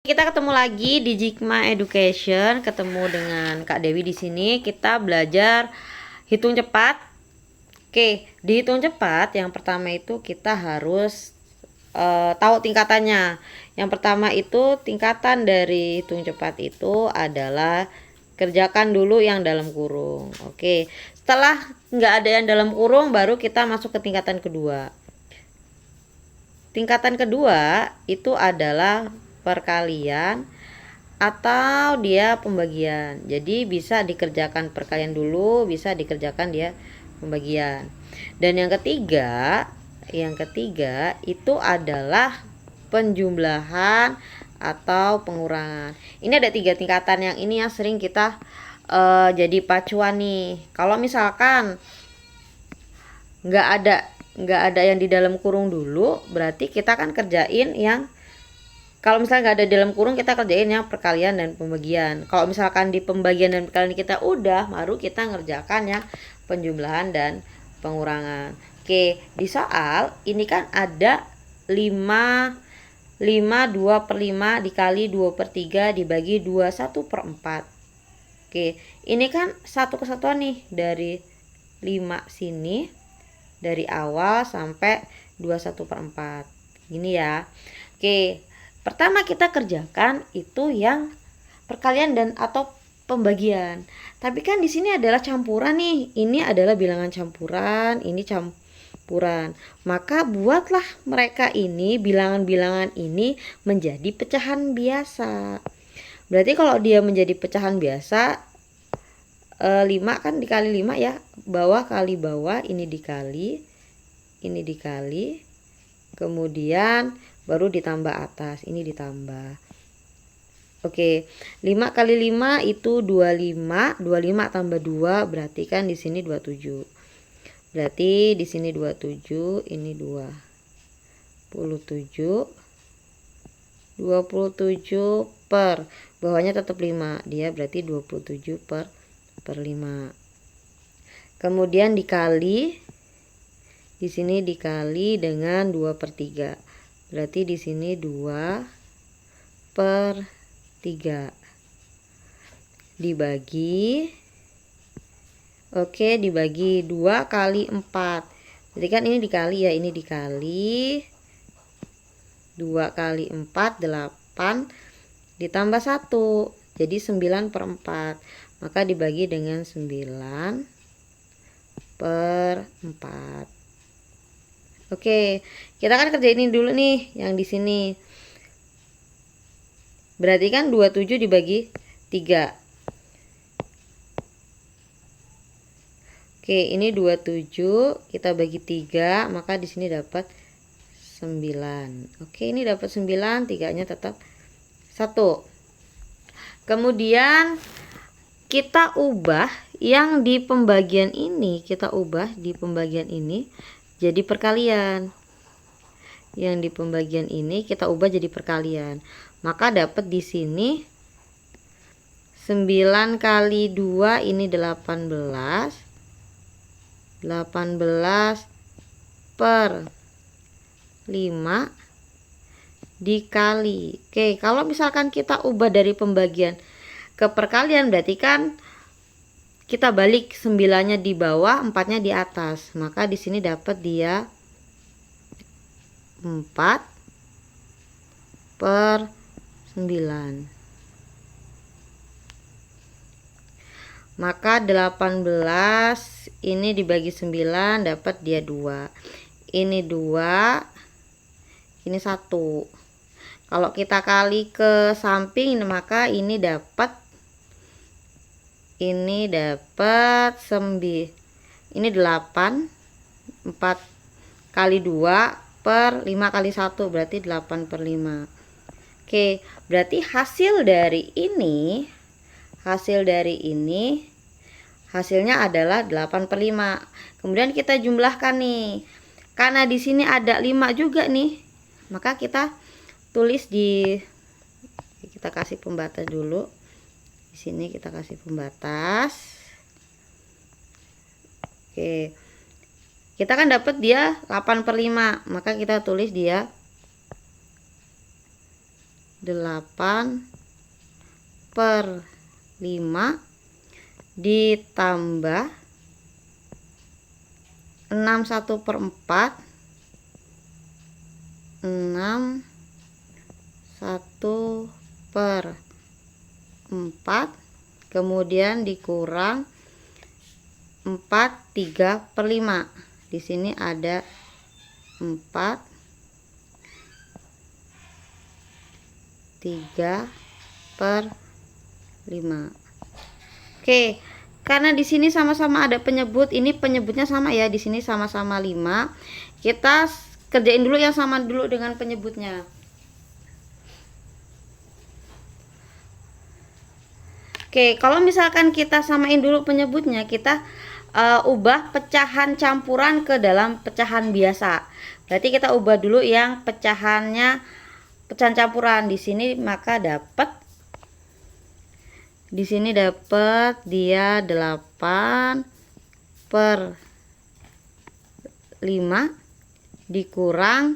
Kita ketemu lagi di Jikma Education, ketemu dengan Kak Dewi di sini. Kita belajar hitung cepat. Oke, di hitung cepat yang pertama itu kita harus tahu tingkatannya. Yang pertama itu tingkatan dari hitung cepat itu adalah kerjakan dulu yang dalam kurung. Oke, setelah nggak ada yang dalam kurung baru kita masuk ke tingkatan kedua. Tingkatan kedua itu adalah perkalian atau dia pembagian. Jadi bisa dikerjakan perkalian dulu, bisa dikerjakan dia pembagian. Dan yang ketiga itu adalah penjumlahan atau pengurangan. Ini ada 3 tingkatan, yang ini yang sering kita jadi pacuan nih. Kalau misalkan nggak ada yang di dalam kurung dulu, berarti kita kan kerjain yang, kalau misalnya nggak ada dalam kurung kita kerjain yang perkalian dan pembagian. Kalau misalkan di pembagian dan perkalian kita udah, baru kita ngerjakan yang penjumlahan dan pengurangan. Oke, di soal ini kan ada 5 2/5 dikali 2/3 dibagi 21/4. Oke, ini kan satu kesatuan nih dari 5 sini, dari awal sampai 21/4 gini ya. Oke, pertama kita kerjakan itu yang perkalian dan atau pembagian. Tapi kan di sini adalah campuran nih. Ini adalah bilangan campuran, ini campuran. Maka buatlah mereka ini, bilangan-bilangan ini menjadi pecahan biasa. Berarti kalau dia menjadi pecahan biasa, 5 kan dikali 5 ya, bawah kali bawah, ini dikali, kemudian baru ditambah atas, ini ditambah. Oke, 5 kali 5 itu 25, 25 tambah 2 berarti kan di sini 27. Berarti di sini 27, ini 27. 27 per bawahnya tetap 5, dia berarti 27 per 5. Kemudian dikali, di sini dikali dengan 2/3. Berarti di sini 2/3 dibagi, oke, dibagi 2 kali 4. Jadi kan ini dikali ya, ini dikali 2 kali 4 8 ditambah 1 jadi 9/4. Maka dibagi dengan 9/4. Oke, kita kan kerjain ini dulu nih yang di sini. Berarti kan 27 dibagi 3. Oke, ini 27 kita bagi 3, maka di sini dapat 9. Oke, ini dapat 9, 3-nya tetap 1. Kemudian kita ubah yang di pembagian ini, jadi perkalian. Yang di pembagian ini kita ubah jadi perkalian. Maka dapat di sini 9 kali 2 ini 18. 18 per 5 dikali. Oke, kalau misalkan kita ubah dari pembagian ke perkalian, berarti kan kita balik 9-nya di bawah, 4-nya di atas. Maka di sini dapat dia 4/9. Maka 18 ini dibagi 9 dapat dia 2. Ini 2, ini 1. Kalau kita kali ke samping, maka ini dapat 9. Ini 8. 4 kali 2 per 5 kali 1 berarti 8/5. Oke, berarti hasil dari ini hasilnya adalah 8/5. Kemudian kita jumlahkan nih. Karena di sini ada 5 juga nih, maka kita tulis kita kasih pembatas dulu. Di sini kita kasih pembatas. Oke. Kita kan dapat dia 8/5, maka kita tulis dia 8/5 ditambah 6 1/4, 6 1/4, kemudian dikurang 4 3/5. Di sini ada 4 3/5. Oke, karena di sini sama-sama ada penyebut, ini penyebutnya sama ya, di sini sama-sama 5. Kita kerjain dulu yang sama dulu dengan penyebutnya. Oke, kalau misalkan kita samain dulu penyebutnya, kita ubah pecahan campuran ke dalam pecahan biasa. Berarti kita ubah dulu yang pecahan campuran di sini, maka dapat di sini dapat dia 8/5 dikurang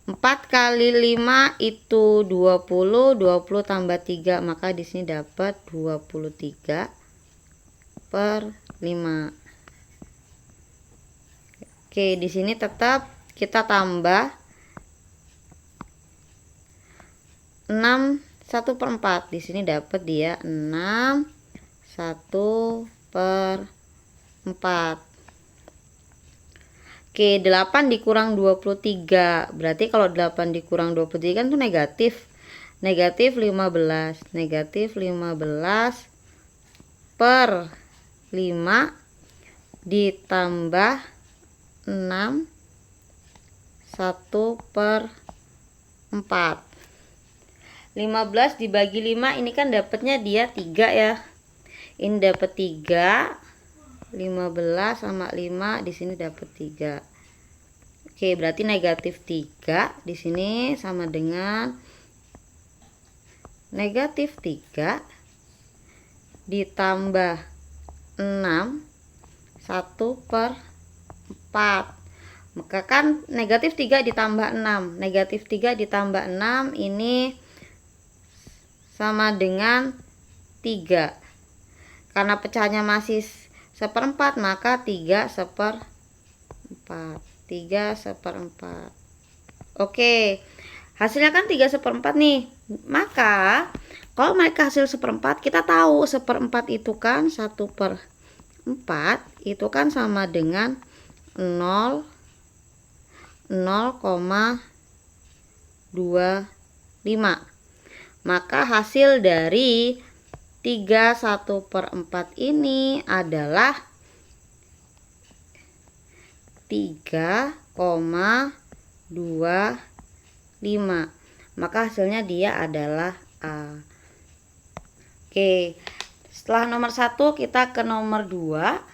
4 kali 5 itu 20, 20 tambah 3, maka di sini dapat 23/5. Oke, di sini tetap kita tambah 6 1/4. Di sini dapat dia 6 1/4. Oke, 8 dikurang 23. Berarti kalau 8 dikurang 23 kan itu negatif. Negatif 15. Negatif 15/5 ditambah 6 1/4. 15 dibagi 5 ini kan dapatnya dia 3 ya. Ini dapat 3. 15 sama 5 di sini dapat 3. Oke, berarti negatif 3 di sini sama dengan negatif 3 ditambah 6 1/4. Maka kan negatif 3 ditambah 6. Negatif 3 ditambah 6 ini sama dengan 3. Karena pecahnya masih 1/4, maka 3/4. 3/4. Oke, hasilnya kan 3/4 nih. Maka kalau mereka hasil 1/4, kita tahu 1/4 itu kan 1/4 itu kan sama dengan 0,25. Maka hasil dari 3/1/4 ini adalah 3,25. Maka hasilnya dia adalah A. Oke, setelah nomor 1 kita ke nomor 2.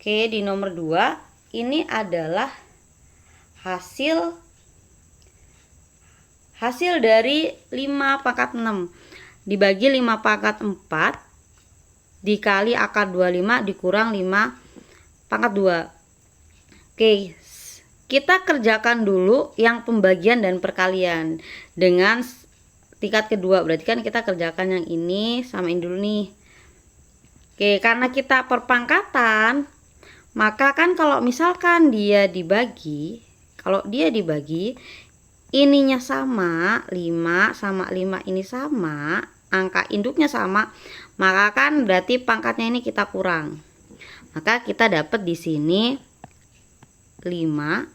Oke, di nomor 2 ini adalah hasil dari 5/6 dibagi 5/4 dikali akar 25 dikurang 5/2. Oke, kita kerjakan dulu yang pembagian dan perkalian dengan tingkat kedua. Berarti kan kita kerjakan yang ini, samain dulu nih. Oke, karena kita perpangkatan, maka kan kalau misalkan dia dibagi, ininya sama, 5 sama 5 ini sama, angka induknya sama, maka kan berarti pangkatnya ini kita kurang. Maka kita dapat di sini 5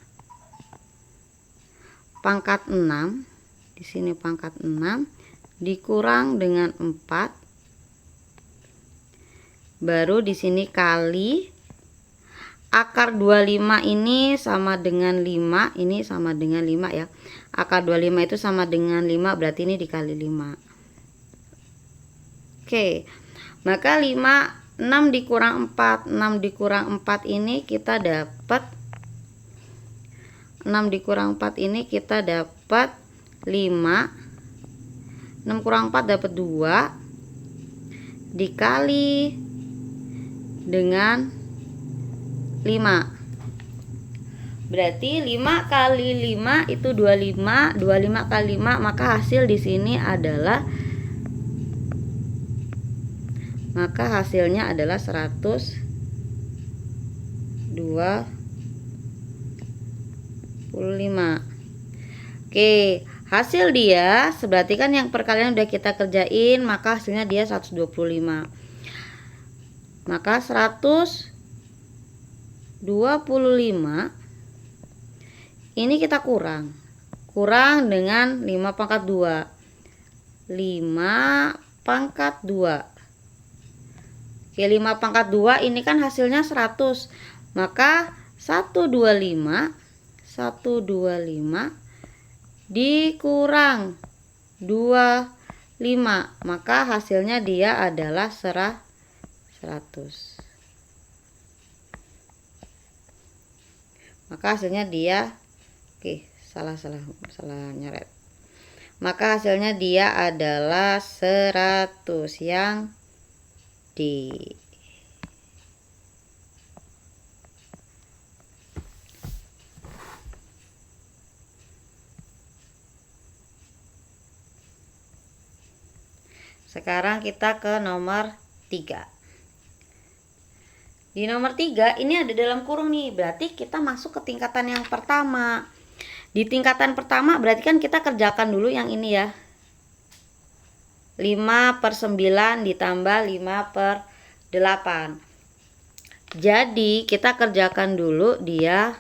pangkat 6, di sini pangkat 6 dikurang dengan 4, baru di sini kali akar 25 ini sama dengan 5, ini sama dengan 5 ya. Akar 25 itu sama dengan 5, berarti ini dikali 5. Oke, maka 6 dikurang 4, 6 dikurang 4 ini kita dapat 6 dikurang 4 ini kita dapat 5. 6 kurang 4 dapat 2 dikali dengan 5. 2 Berarti 5 kali 5 itu 25, 25 kali 5, maka hasil di sini adalah hasilnya adalah 125. Oke, hasil dia berarti kan yang perkalian udah kita kerjain, maka hasilnya dia 125. Maka 125 ini kita kurang dengan 5 pangkat 2. 5 pangkat 2. Oke, 5 pangkat 2 ini kan hasilnya 100. Maka 125 dikurang 25, maka hasilnya dia adalah 100. Maka hasilnya dia salah nyoret. Maka hasilnya dia adalah 100 yang D. Sekarang kita ke nomor 3. Di nomor 3 ini ada dalam kurung nih, berarti kita masuk ke tingkatan yang pertama. Di tingkatan pertama berarti kan kita kerjakan dulu yang ini ya. 5/9 ditambah 5/8. Jadi kita kerjakan dulu dia.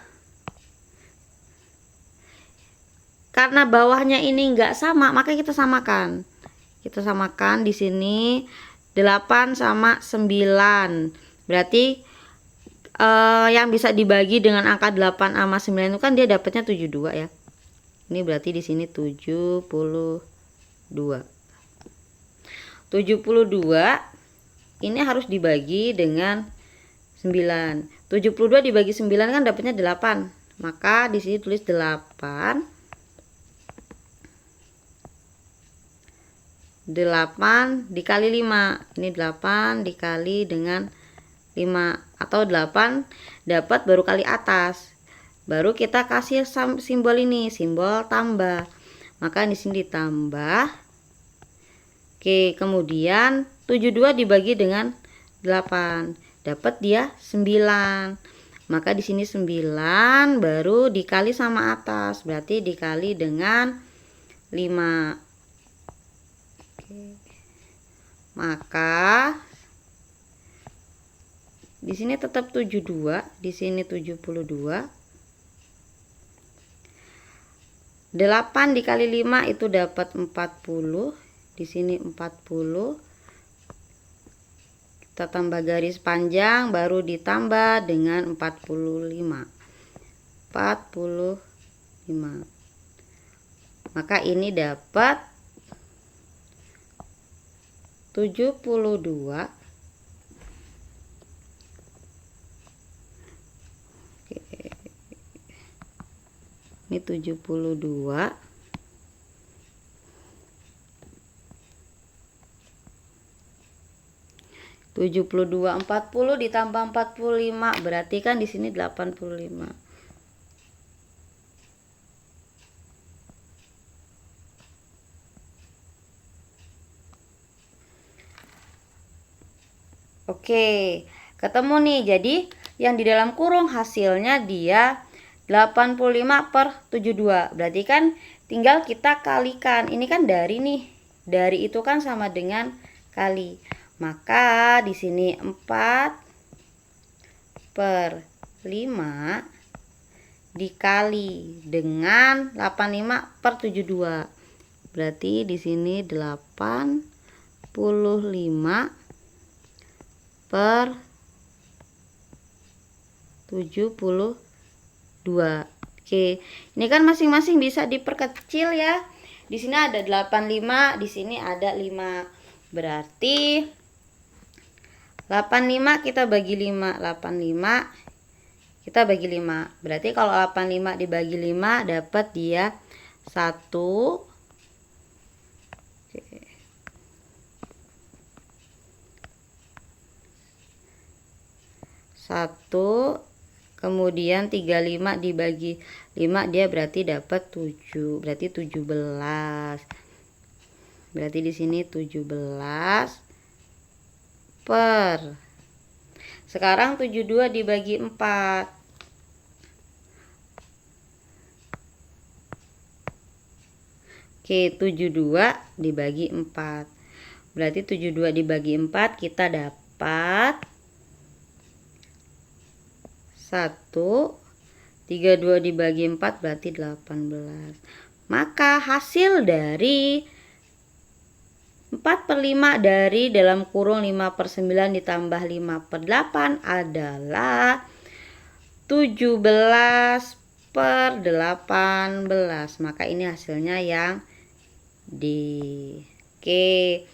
Karena bawahnya ini enggak sama, maka kita samakan. Kita samakan di sini 8 sama 9. Berarti yang bisa dibagi dengan angka 8 sama 9 itu kan dia dapatnya 72 ya. Ini berarti di sini 72. 72 ini harus dibagi dengan 9. 72 dibagi 9 kan dapatnya 8. Maka di sini tulis 8 dikali 5. Ini 8 dikali dengan 5 atau 8 dapat baru kali atas. Baru kita kasih simbol ini, simbol tambah. Maka di sini ditambah. Oke, kemudian 72 dibagi dengan 8. Dapat dia 9. Maka di sini 9 baru dikali sama atas, berarti dikali dengan 5. Oke. Maka di sini tetap 72, di sini 72. 8 dikali 5 itu dapat 40. Di sini 40. Kita tambah garis panjang baru ditambah dengan 45. 45. Maka ini dapat 72. Oke. Ini 72. 72 40 ditambah 45 berarti kan di sini 85. Oke, ketemu nih. Jadi yang di dalam kurung hasilnya dia 85/72. Berarti kan tinggal kita kalikan. Ini kan dari nih. Dari itu kan sama dengan kali. Maka di sini 4/5 dikali dengan 85/72. Berarti di sini 85/72. Oke, ini kan masing-masing bisa diperkecil ya. Di sini ada 85, di sini ada 5. Berarti 85 kita bagi 5, 85 kita bagi 5. Berarti kalau 85 dibagi 5 dapat dia 1. Oke. 1 Kemudian 35 dibagi 5 dia berarti dapat 7. Berarti 17. Berarti di sini 17 per. Sekarang 72 dibagi 4. Oke, 72 dibagi 4. Berarti 72 dibagi 4 kita dapat 1. 32 dibagi 4 berarti 18. Maka hasil dari 4/5 dari dalam kurung 5/9 ditambah 5/8 adalah 17/18. Maka ini hasilnya yang D. Oke.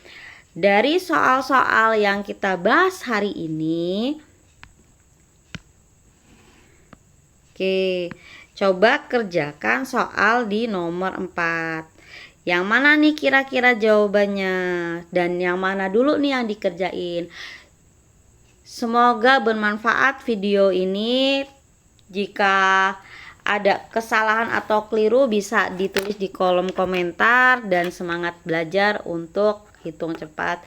Dari soal-soal yang kita bahas hari ini, oke, coba kerjakan soal di nomor 4. Yang mana nih kira-kira jawabannya? Dan yang mana dulu nih yang dikerjain? Semoga bermanfaat video ini. Jika ada kesalahan atau keliru bisa ditulis di kolom komentar, dan semangat belajar untuk hitung cepat.